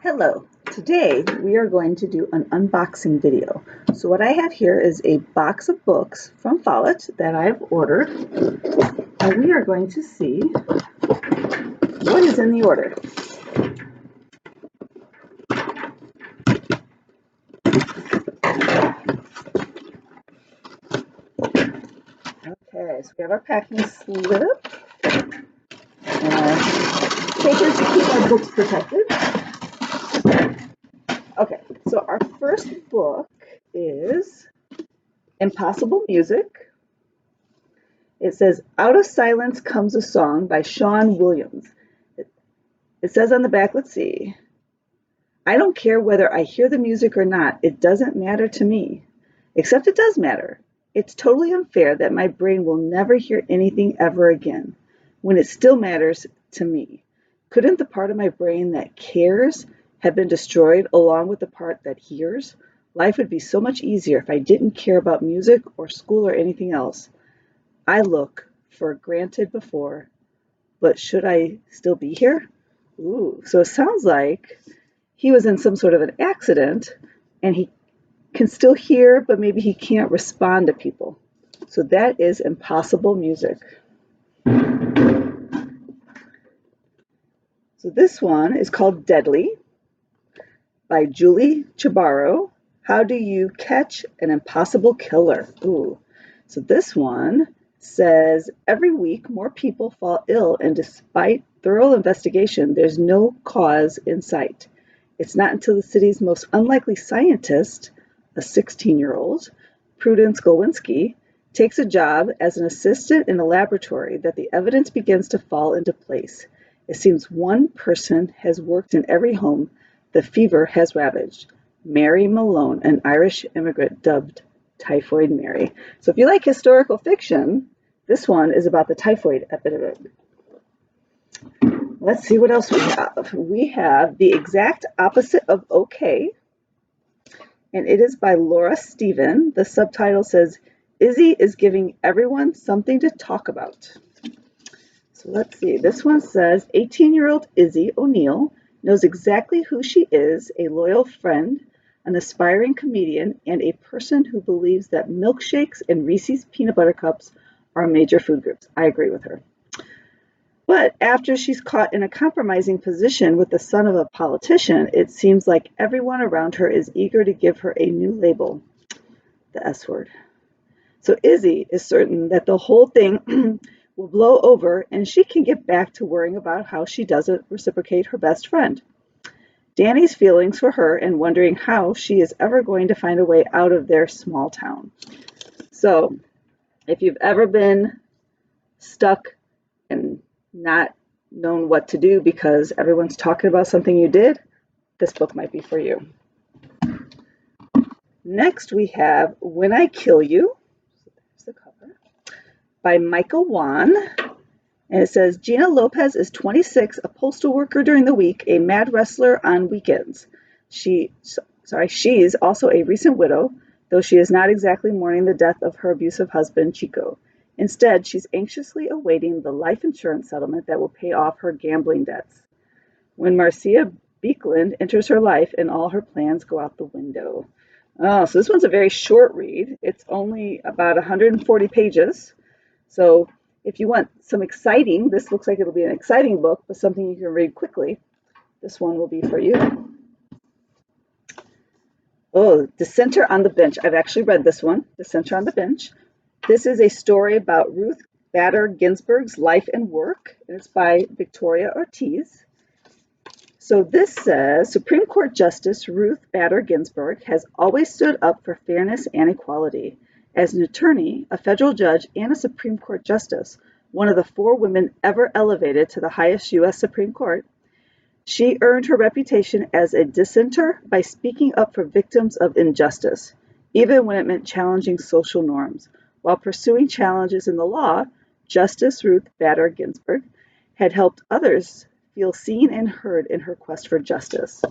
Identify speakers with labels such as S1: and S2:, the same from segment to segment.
S1: Hello, today we are going to do an unboxing video. So what I have here is a box of books from Follett that I've ordered, and we are going to see what is in the order. Okay, so we have our packing slip, and papers to keep our books protected. Okay, so our first book is Impossible Music. It says, Out of Silence Comes a Song by Sean Williams. It says on the back, let's see, I don't care whether I hear the music or not. It doesn't matter to me. Except it does matter. It's totally unfair that my brain will never hear anything ever again, when it still matters to me. Couldn't the part of my brain that cares have been destroyed along with the part that hears? Life would be so much easier if I didn't care about music or school or anything else. I look for granted before, but should I still be here? Ooh, so it sounds like he was in some sort of an accident and he can still hear, but maybe he can't respond to people. So that is Impossible Music. So this one is called Deadly by Julie Chabarro. How do you catch an impossible killer? Ooh. So this one says every week more people fall ill, and despite thorough investigation, there's no cause in sight. It's not until the city's most unlikely scientist, a 16-year-old, Prudence Gowinski, takes a job as an assistant in a laboratory that the evidence begins to fall into place. It seems one person has worked in every home the fever has ravaged. Mary Malone, an Irish immigrant dubbed Typhoid Mary. So if you like historical fiction, this one is about the typhoid epidemic. Let's see what else we have. We have The Exact Opposite of Okay, and it is by Laura Stephen. The subtitle says, Izzy is giving everyone something to talk about. So let's see. This one says, 18-year-old Izzy O'Neill knows exactly who she is, a loyal friend, an aspiring comedian, and a person who believes that milkshakes and Reese's peanut butter cups are major food groups. I agree with her. But after she's caught in a compromising position with the son of a politician, it seems like everyone around her is eager to give her a new label, the S word. So Izzy is certain that the whole thing will blow over and she can get back to worrying about how she doesn't reciprocate her best friend. Danny's feelings for her and wondering how she is ever going to find a way out of their small town. So if you've ever been stuck and not known what to do because everyone's talking about something you did, this book might be for you. Next we have When I Kill You, there's the cover, by Michael Wan. And it says, Gina Lopez is 26, a postal worker during the week, a mad wrestler on weekends. She's also a recent widow, though she is not exactly mourning the death of her abusive husband, Chico. Instead, she's anxiously awaiting the life insurance settlement that will pay off her gambling debts. When Marcia Beekland enters her life and all her plans go out the window. Oh, so this one's a very short read. It's only about 140 pages. So if you want some exciting, this looks like it'll be an exciting book, but something you can read quickly, this one will be for you. Oh, Dissenter on the Bench. I've actually read this one, Dissenter on the Bench. This is a story about Ruth Bader Ginsburg's life and work, and it's by Victoria Ortiz. So this says, Supreme Court Justice Ruth Bader Ginsburg has always stood up for fairness and equality. As an attorney, a federal judge, and a Supreme Court justice, one of the 4 women ever elevated to the highest U.S. Supreme Court, she earned her reputation as a dissenter by speaking up for victims of injustice, even when it meant challenging social norms. While pursuing challenges in the law, Justice Ruth Bader Ginsburg had helped others feel seen and heard in her quest for justice.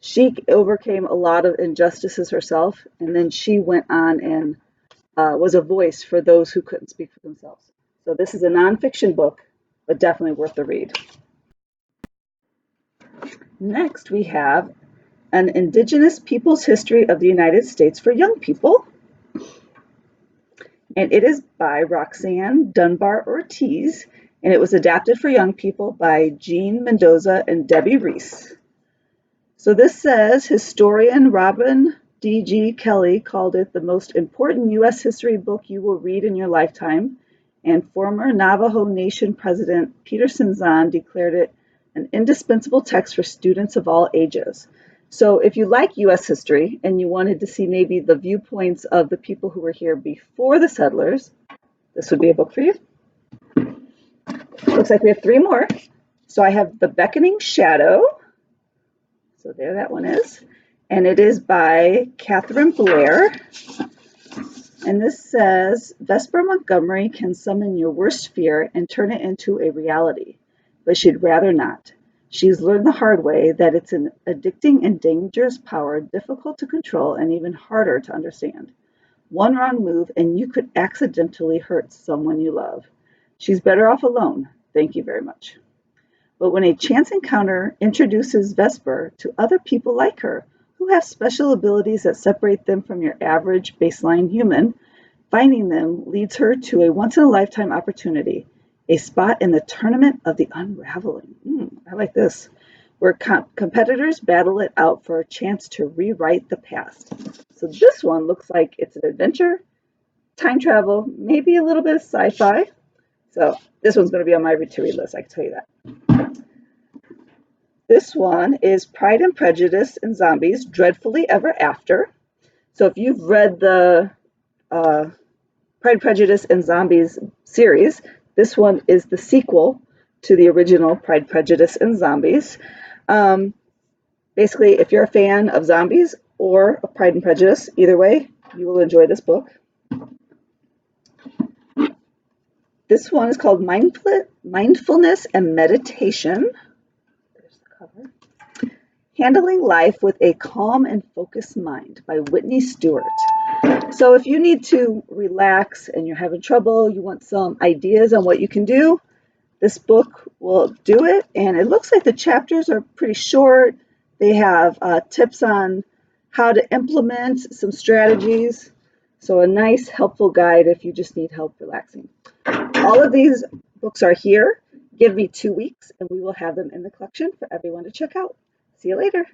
S1: She overcame a lot of injustices herself, and then she went on and was a voice for those who couldn't speak for themselves. So this is a nonfiction book, but definitely worth the read. Next, we have An Indigenous Peoples History of the United States for Young People, and it is by Roxanne Dunbar Ortiz, and it was adapted for young people by Jean Mendoza and Debbie Reese. So this says historian Robin D.G. Kelly called it the most important U.S. history book you will read in your lifetime, and former Navajo Nation President Peterson Zahn declared it an indispensable text for students of all ages. So if you like U.S. history and you wanted to see maybe the viewpoints of the people who were here before the settlers, this would be a book for you. Looks like we have three more. So I have The Beckoning Shadow. So there that one is. And it is by Catherine Blair. And this says, Vesper Montgomery can summon your worst fear and turn it into a reality, but she'd rather not. She's learned the hard way that it's an addicting and dangerous power, difficult to control and even harder to understand. One wrong move and you could accidentally hurt someone you love. She's better off alone. Thank you very much. But when a chance encounter introduces Vesper to other people like her, who have special abilities that separate them from your average baseline human, finding them leads her to a once-in-a-lifetime opportunity, a spot in the Tournament of the Unraveling. I like this, where competitors battle it out for a chance to rewrite the past. So this one looks like it's an adventure, time travel, maybe a little bit of sci-fi. So this one's going to be on my read-to-read list, I can tell you that. This one is Pride and Prejudice and Zombies, Dreadfully Ever After. So if you've read the Pride, Prejudice, and Zombies series, this one is the sequel to the original Pride, Prejudice, and Zombies. Basically, if you're a fan of zombies or of Pride and Prejudice, either way, you will enjoy this book. This one is called Mindfulness and Meditation. There's the cover. Handling Life with a Calm and Focused Mind by Whitney Stewart. So if you need to relax and you're having trouble, you want some ideas on what you can do, this book will do it. And it looks like the chapters are pretty short. They have tips on how to implement some strategies. So a nice, helpful guide if you just need help relaxing. All of these books are here. Give me 2 weeks and we will have them in the collection for everyone to check out. See you later.